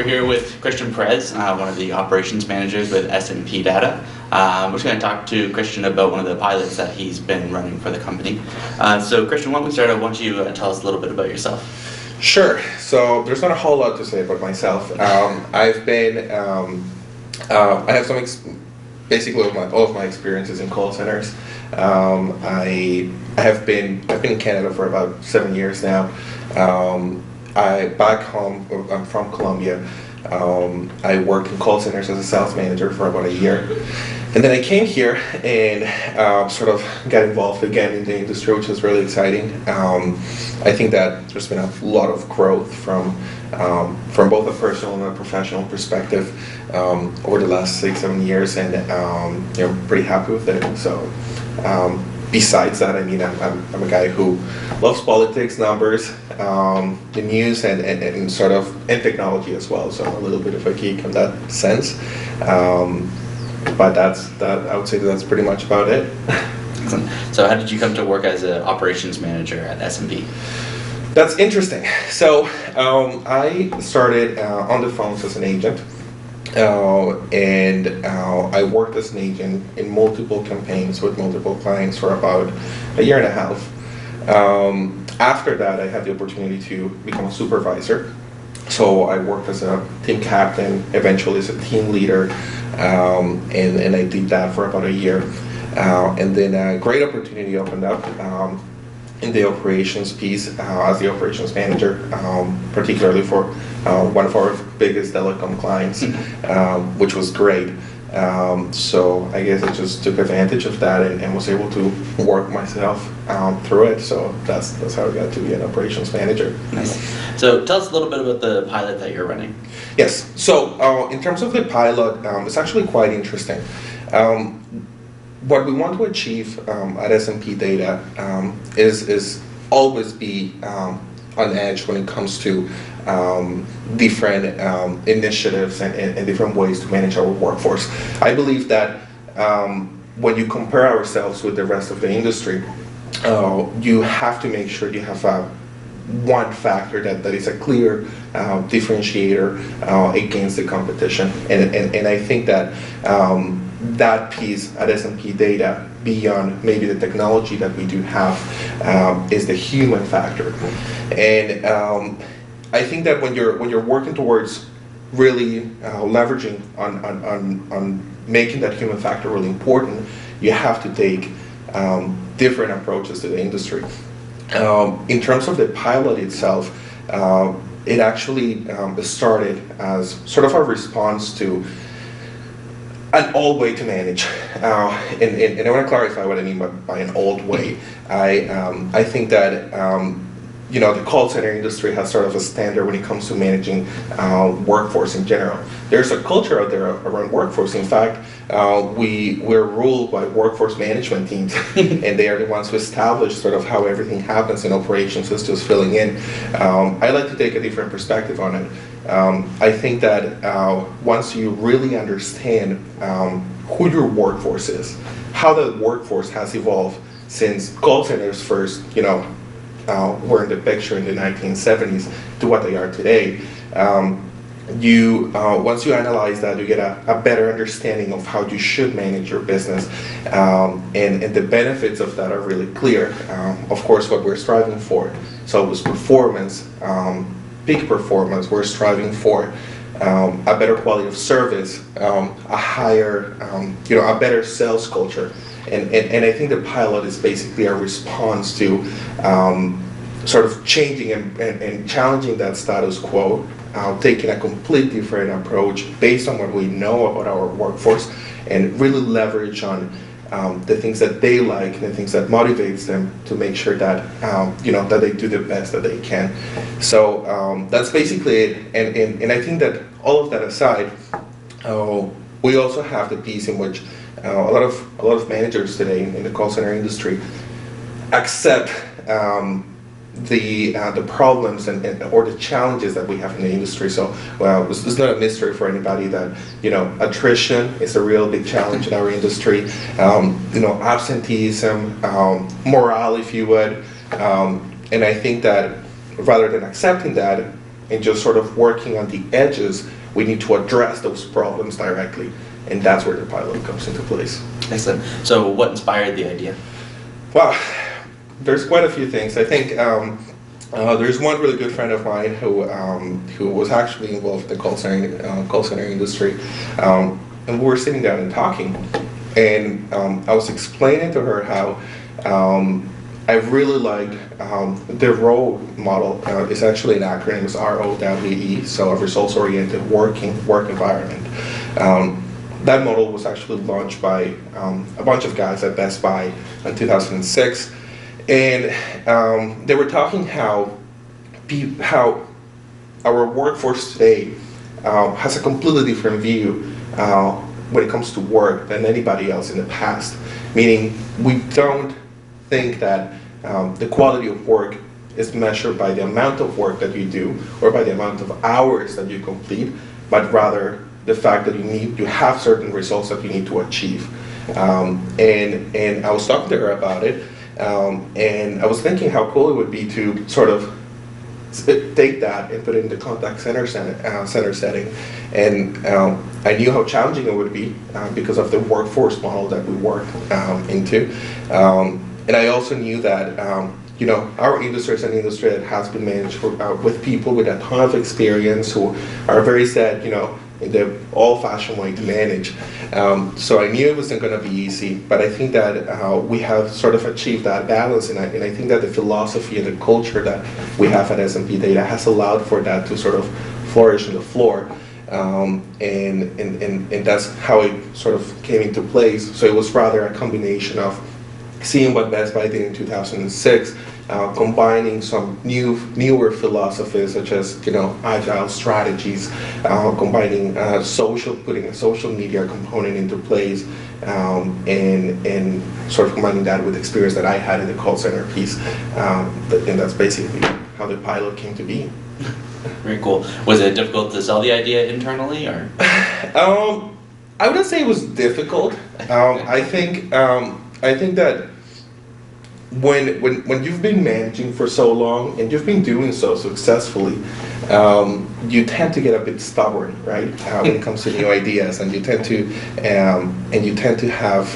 here with Christian Perez, one of the operations managers with S&P Data. We're just going to talk to Christian about one of the pilots that he's been running for the company. So Christian, why don't we start out? Why don't you tell us a little bit about yourself? Sure. So there's not a whole lot to say about myself. I have basically all of my experiences in call centers. I've been in Canada for about 7 years now. Back home, I'm from Colombia. I worked in call centers as a sales manager for about a year. And then I came here and sort of got involved again in the industry, which is really exciting. I think that there's been a lot of growth from both a personal and a professional perspective over the last 6-7 years, and I'm pretty happy with it. So besides that, I mean, I'm a guy who loves politics, numbers, the news, and sort of technology as well. So I'm a little bit of a geek in that sense. But I would say that's pretty much about it. Excellent. So how did you come to work as an operations manager at S&P? That's interesting. So I started on the phones as an agent. And I worked as an agent in multiple campaigns with multiple clients for about a year and a half. After that, I had the opportunity to become a supervisor. So I worked as a team captain, eventually as a team leader, and I did that for about a year. And then a great opportunity opened up in the operations piece as the operations manager, particularly for one of our biggest telecom clients, which was great. So I guess I just took advantage of that and was able to work myself through it. So that's how I got to be an operations manager. Nice. So tell us a little bit about the pilot that you're running. Yes. So in terms of the pilot, it's actually quite interesting. What we want to achieve at S&P Data is always be on edge when it comes to different initiatives and different ways to manage our workforce. I believe that when you compare ourselves with the rest of the industry, you have to make sure you have one factor that is a clear differentiator against the competition. And I think that that piece at S&P Data, beyond maybe the technology that we do have, is the human factor. And I think that when you're working towards really leveraging on making that human factor really important, you have to take different approaches to the industry. In terms of the pilot itself, it actually started as sort of a response to an old way to manage, and I want to clarify what I mean by an old way. I think that the call center industry has sort of a standard when it comes to managing workforce in general. There's a culture out there around workforce. In fact, we're ruled by workforce management teams, and they are the ones who establish sort of how everything happens in operations. Is just filling in. I like to take a different perspective on it. I think that once you really understand who your workforce is, how the workforce has evolved since call centers first, were in the picture in the 1970s to what they are today, once you analyze that, you get a better understanding of how you should manage your business, and the benefits of that are really clear. Of course, what we're striving for, so it's performance, peak performance. We're striving for a better quality of service, a higher, a better sales culture. And I think the pilot is basically a response to sort of changing and challenging that status quo, taking a completely different approach based on what we know about our workforce, and really leverage on the things that they like and the things that motivates them to make sure that that they do the best that they can. So that's basically it. And I think that all of that aside, we also have the piece in which a lot of managers today in the call center industry accept the problems or the challenges that we have in the industry. So, well, it's not a mystery for anybody that attrition is a real big challenge in our industry. Absenteeism, morale, if you would, and I think that rather than accepting that, and just sort of working on the edges, we need to address those problems directly. And that's where the pilot comes into place. Excellent. So what inspired the idea? Well, there's quite a few things. I think there's one really good friend of mine who was actually involved in the call center industry, and we were sitting down and talking, and I was explaining to her how I really liked the ROWE model. It's actually an acronym. It's ROWE, so a results-oriented work environment. That model was actually launched by a bunch of guys at Best Buy in 2006, and they were talking how our workforce today has a completely different view when it comes to work than anybody else in the past. Meaning, we don't think that the quality of work is measured by the amount of work that you do or by the amount of hours that you complete, but rather the fact that you have certain results that you need to achieve. And I was talking to her about it, and I was thinking how cool it would be to sort of take that and put it in the contact center setting. And I knew how challenging it would be because of the workforce model that we work into. And I also knew that our industry is an industry that has been managed with people with a ton of experience who are very set, in the old-fashioned way to manage. So I knew it wasn't going to be easy, but I think that we have sort of achieved that balance, and I think that the philosophy and the culture that we have at S&P Data has allowed for that to sort of flourish on the floor. And that's how it sort of came into place. So it was rather a combination of seeing what Best Buy did in 2006, combining some newer philosophies such as agile strategies, combining putting a social media component into place, and sort of combining that with experience that I had in the call center piece, and that's basically how the pilot came to be. Very cool. Was it difficult to sell the idea internally, or? I wouldn't say it was difficult. I think that when you've been managing for so long and you've been doing so successfully, you tend to get a bit stubborn, right? When it comes to new ideas, and you tend to have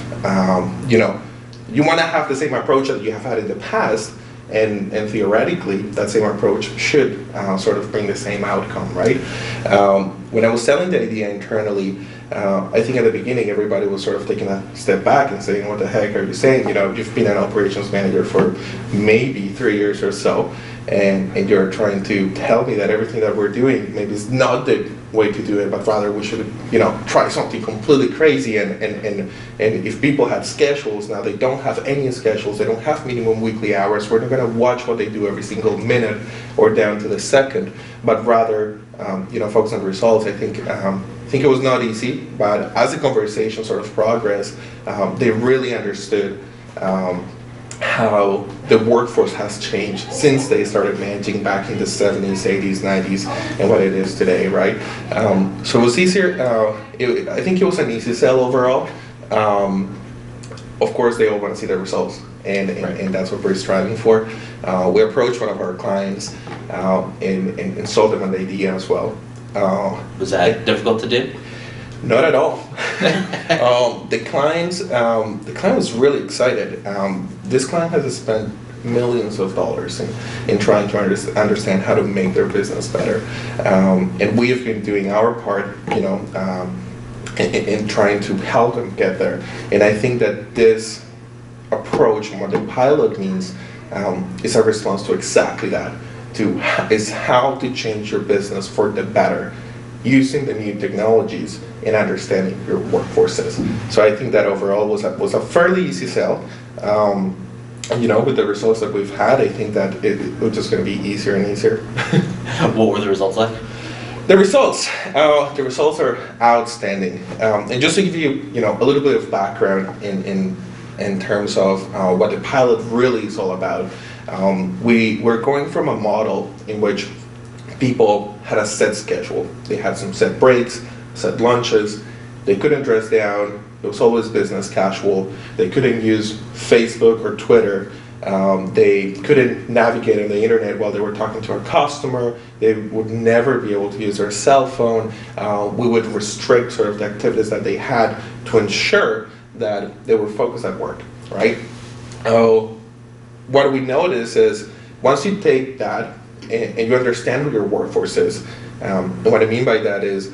you want to have the same approach that you have had in the past, and theoretically that same approach should sort of bring the same outcome, right? When I was selling the idea internally, I think at the beginning everybody was sort of taking a step back and saying, what the heck are you saying? You've been an operations manager for maybe 3 years or so, and you're trying to tell me that everything that we're doing maybe is not the way to do it, but rather we should try something completely crazy, and if people had schedules, now they don't have any schedules, they don't have minimum weekly hours, we're not going to watch what they do every single minute or down to the second, but rather focus on results. I think it was not easy, but as the conversation sort of progressed, they really understood how the workforce has changed since they started managing back in the 70s, 80s, 90s, and what it is today, right? So it was easier. I think it was an easy sell overall. Of course, they all want to see the results, and that's what we're striving for. We approached one of our clients and sold them an idea as well. Was that difficult to do? Not at all. The client was really excited. This client has spent millions of dollars in trying to understand how to make their business better, and we have been doing our part, in trying to help them get there. And I think that this approach, and what the pilot means, is a response to exactly that. Is how to change your business for the better, using the new technologies and understanding your workforces. So I think that overall was a fairly easy sell. With the results that we've had, I think that it was just going to be easier and easier. What were the results like? The results are outstanding. And just to give you, a little bit of background in terms of what the pilot really is all about. We're going from a model in which people had a set schedule. They had some set breaks, set lunches. They couldn't dress down. It was always business casual. They couldn't use Facebook or Twitter They couldn't navigate on the internet while they were talking to a customer. They would never be able to use their cell phone. We would restrict sort of the activities that they had to ensure that they were focused at work, right? What we notice is once you take that and you understand what your workforce is, and what I mean by that is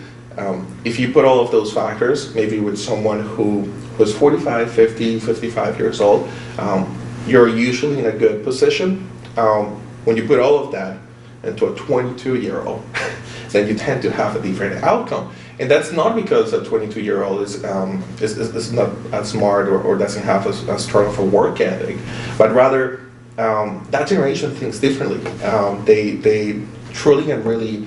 if you put all of those factors, maybe with someone who was 45, 50, 55 years old, you're usually in a good position. When you put all of that into a 22-year-old, then you tend to have a different outcome. And that's not because a 22-year-old is not as smart or doesn't have as strong of a work ethic, but rather that generation thinks differently. They truly and really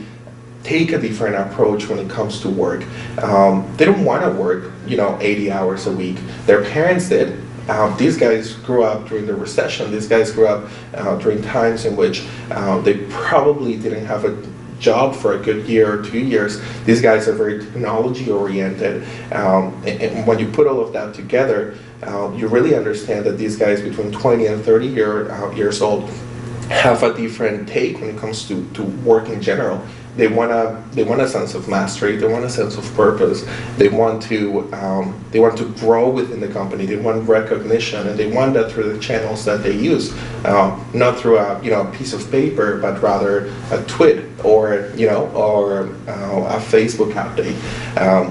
take a different approach when it comes to work. They don't want to work, 80 hours a week. Their parents did. These guys grew up during the recession. These guys grew up during times in which they probably didn't have a job for a good year or 2 years. These guys are very technology oriented. And when you put all of that together, you really understand that these guys between 20 and 30 years old have a different take when it comes to work in general. They want a sense of mastery. They want a sense of purpose. They want to grow within the company. They want recognition, and they want that through the channels that they use, not through a piece of paper, but rather a tweet or a Facebook update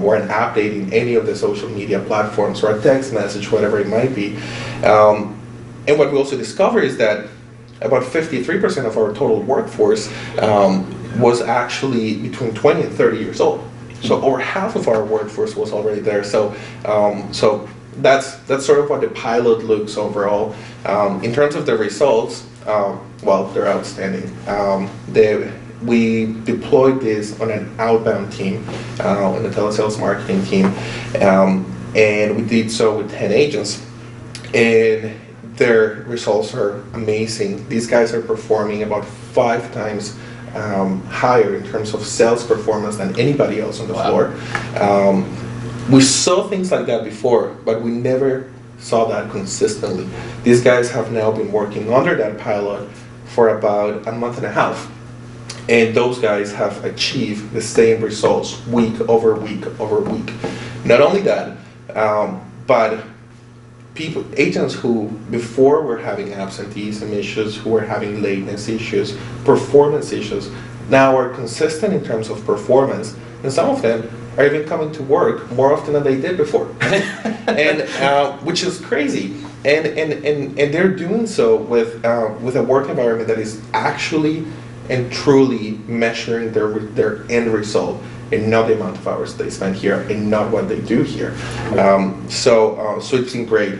or an update in any of the social media platforms or a text message, whatever it might be. And what we also discover is that about 53% of our total workforce was actually between 20 and 30 years old. So over half of our workforce was already there. So that's sort of what the pilot looks overall. In terms of the results, well, they're outstanding. We deployed this on an outbound team, on the telesales marketing team, and we did so with 10 agents. And their results are amazing. These guys are performing about 5 times higher in terms of sales performance than anybody else on the floor. We saw things like that before, but we never saw that consistently. These guys have now been working under that pilot for about a month and a half, and those guys have achieved the same results week over week over week. Not only that, but agents who before were having absenteeism issues, who were having lateness issues, performance issues, now are consistent in terms of performance, and some of them are even coming to work more often than they did before, and which is crazy. And they're doing so with a work environment that is actually and truly measuring their end result, and not the amount of hours they spend here, and not what they do here. So it's been great.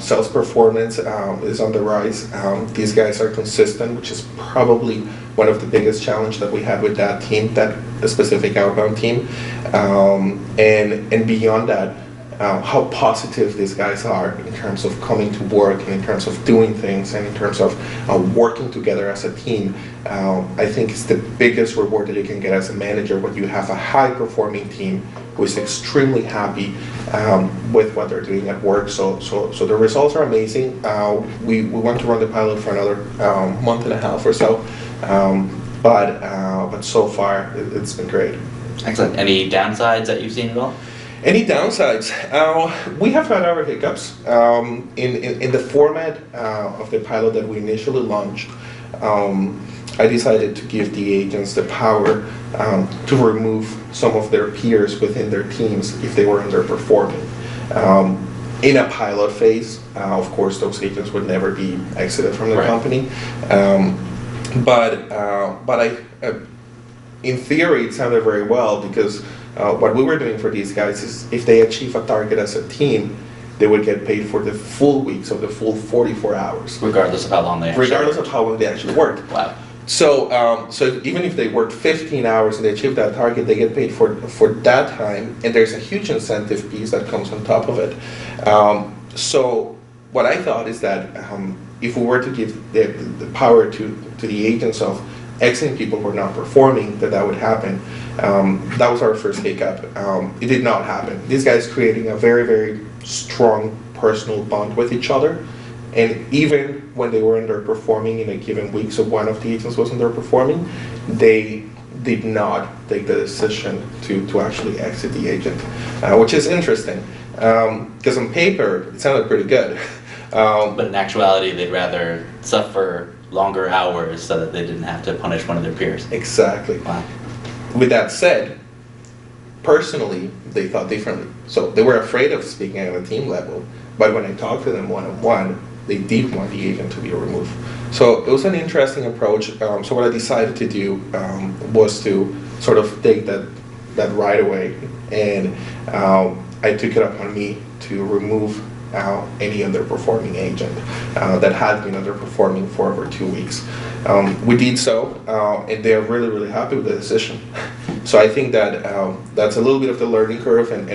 Sales performance is on the rise. These guys are consistent, which is probably one of the biggest challenge that we had with that team, that specific outbound team. And beyond that, how positive these guys are in terms of coming to work, and in terms of doing things, and in terms of working together as a team. I think it's the biggest reward that you can get as a manager when you have a high-performing team who is extremely happy with what they're doing at work. So the results are amazing. We want to run the pilot for another month and a half or so, but so far it's been great. Excellent. Any downsides that you've seen at all? Any downsides? We have had our hiccups. In the format of the pilot that we initially launched, I decided to give the agents the power to remove some of their peers within their teams if they were underperforming. In a pilot phase, of course, those agents would never be exited from the company. But in theory, it sounded very well, because what we were doing for these guys is if they achieve a target as a team, they would get paid for the full week, so the full 44 hours. Regardless of how long they actually worked. Wow. So even if they worked 15 hours and they achieved that target, they get paid for that time, and there's a huge incentive piece that comes on top of it. So what I thought is that if we were to give the power to the agents of exiting people who are not performing, that would happen. That was our first hiccup. It did not happen. These guys creating a very, very strong personal bond with each other, And even when they were underperforming in a given week, so one of the agents was underperforming, they did not take the decision to actually exit the agent, which is interesting. Because on paper, it sounded pretty good. But in actuality, they'd rather suffer longer hours so that they didn't have to punish one of their peers. Exactly. Wow. With that said, personally, they thought differently. So they were afraid of speaking at a team level, but when I talked to them one-on-one, they did want the agent to be removed. So it was an interesting approach. So what I decided to do was to sort of take that right away, and I took it upon me to remove any underperforming agent that had been underperforming for over 2 weeks. We did so, and they're really, really happy with the decision. So I think that that's a little bit of the learning curve, and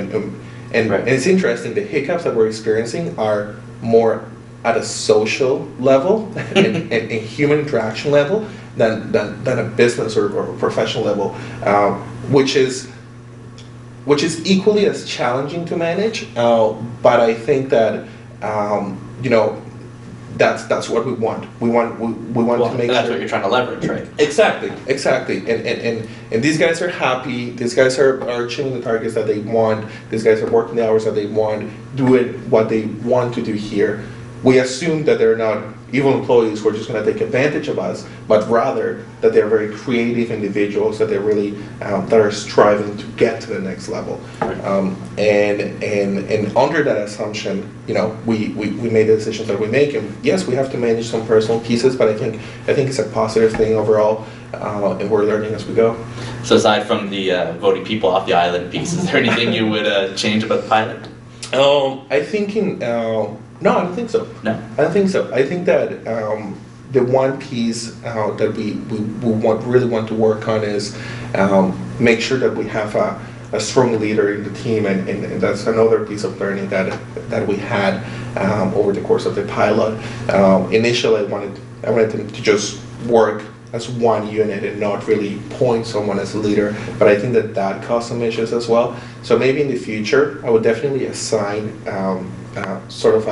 Right. it's interesting. The hiccups that we're experiencing are more at a social level and human interaction level than a business or professional level, which is equally as challenging to manage. But I think that that's what we want. We want to make that's sure. what you're trying to leverage, right? Exactly. And these guys are happy. These guys are achieving the targets that they want. These guys are working the hours that they want, doing what they want to do here. We assume that they're not evil employees who are just going to take advantage of us, but rather that they're very creative individuals, that they're really that are striving to get to the next level. And under that assumption, we made the decisions that we make. And yes, we have to manage some personal pieces, but I think it's a positive thing overall, and we're learning as we go. So aside from the voting people off the island piece, is there anything you would change about the pilot? I think no, I don't think so. No? I don't think so. I think that the one piece that we really want to work on is make sure that we have a strong leader in the team, and that's another piece of learning that we had over the course of the pilot. Initially, I wanted them to just work as one unit and not really point someone as a leader, but I think that caused some issues as well. So maybe in the future, I would definitely assign sort of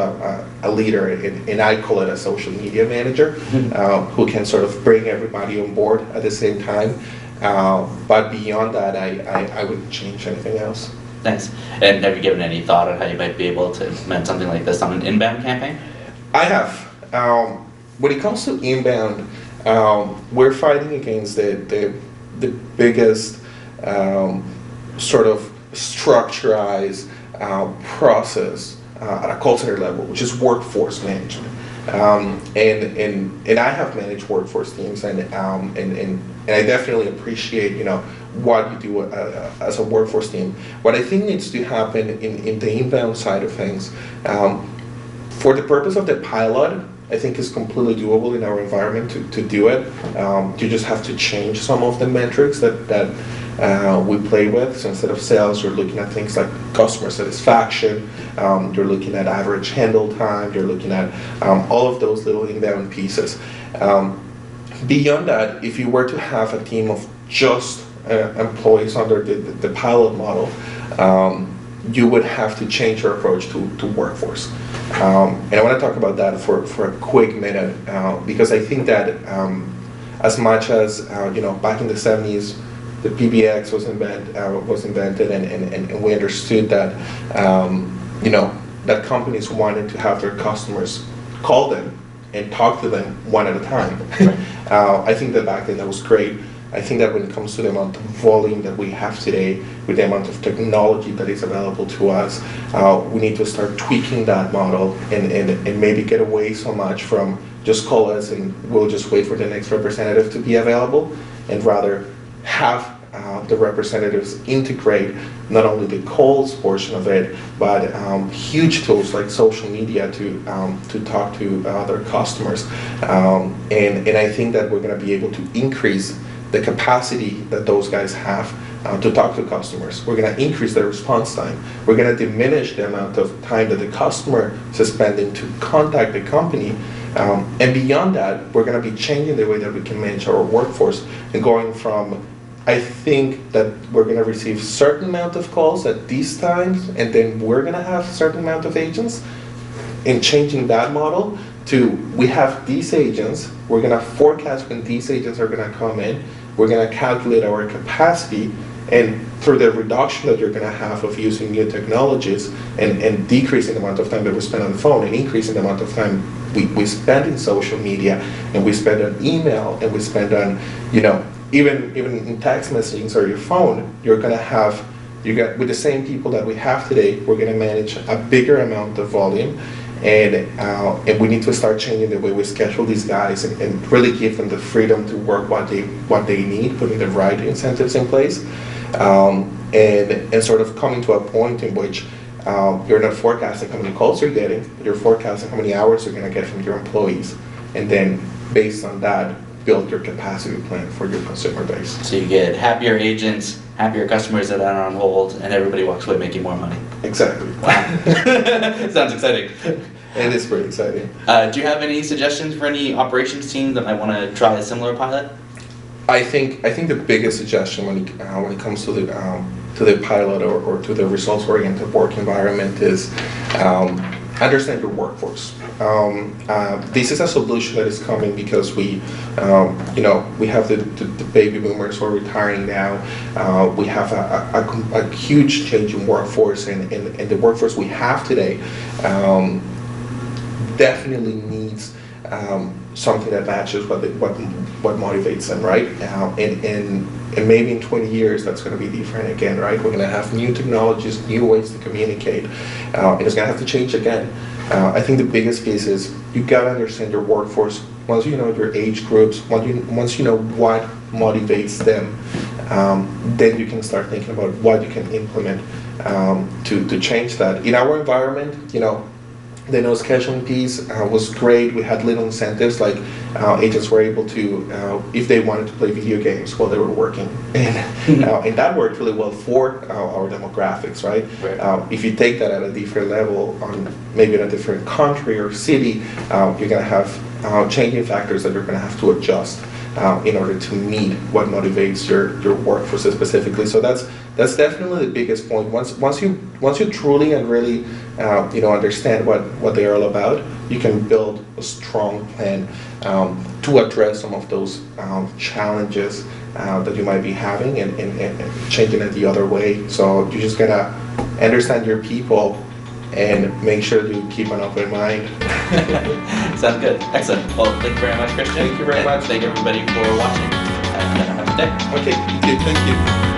a leader, and I call it a social media manager, who can sort of bring everybody on board at the same time. But beyond that, I wouldn't change anything else. Nice. And have you given any thought on how you might be able to implement something like this on an inbound campaign? I have. When it comes to inbound, we're fighting against the biggest sort of structurized process at a call center level, which is workforce management. And I have managed workforce teams, and I definitely appreciate what you do as a workforce team. What I think needs to happen in the inbound side of things, for the purpose of the pilot, I think is completely doable in our environment to do it. You just have to change some of the metrics that we play with. So instead of sales, you're looking at things like customer satisfaction, you're looking at average handle time, you're looking at all of those little inbound pieces. Beyond that, if you were to have a team of just employees under the pilot model, you would have to change your approach to workforce. And I want to talk about that for a quick minute, because I think that as much as back in the 70s, the PBX was invented, and we understood that that companies wanted to have their customers call them and talk to them one at a time. I think that back then that was great. I think that when it comes to the amount of volume that we have today, with the amount of technology that is available to us, we need to start tweaking that model and maybe get away so much from just call us and we'll just wait for the next representative to be available, and rather have the representatives integrate not only the calls portion of it, but huge tools like social media to talk to their customers. And I think that we're going to be able to increase the capacity that those guys have to talk to customers. We're going to increase their response time. We're going to diminish the amount of time that the customer is spending to contact the company. And beyond that, we're going to be changing the way that we can manage our workforce and going from, I think that we're going to receive certain amount of calls at these times, and then we're going to have certain amount of agents. in changing that model to, we have these agents, we're going to forecast when these agents are going to come in, we're going to calculate our capacity, and through the reduction that you're going to have of using new technologies and decreasing the amount of time that we spend on the phone and increasing the amount of time we spend in social media and we spend on email and we spend on, even in text messaging or your phone, you're going to have, with the same people that we have today, we're going to manage a bigger amount of volume. And we need to start changing the way we schedule these guys and really give them the freedom to work what they need, putting the right incentives in place, and sort of coming to a point in which you're not forecasting how many calls you're getting, you're forecasting how many hours you're going to get from your employees, and then based on that, build your capacity plan for your consumer base. So you get happier agents, happier customers that are on hold, and everybody walks away making more money. Exactly. Wow. Sounds exciting. It is pretty exciting. Do you have any suggestions for any operations team that might want to try a similar pilot? I think the biggest suggestion when it comes to the pilot or to the results-oriented work environment is understand your workforce. This is a solution that is coming because we have the baby boomers who are retiring now. We have a huge change in workforce, and the workforce we have today definitely needs something that matches what motivates them, right? And maybe in 20 years that's going to be different again, right? We're going to have new technologies, new ways to communicate, and it's going to have to change again. I think the biggest piece is you got to understand your workforce. Once you know your age groups, once you know what motivates them, then you can start thinking about what you can implement to change that. In our environment, the no scheduling piece was great. We had little incentives, like agents were able to, if they wanted to play video games while they were working, and that worked really well for our demographics, right? If you take that at a different level, maybe in a different country or city, you're going to have changing factors that you're going to have to adjust in order to meet what motivates your workforce specifically. So that's definitely the biggest point. Once you truly and really understand what they are all about, you can build a strong plan to address some of those challenges that you might be having and changing it the other way. So you just gotta understand your people and make sure to keep an open mind. Sounds good. Excellent. Well, thank you very much, Christian. Thank you very much. Thank everybody for watching. And have a good day. Okay, thank you.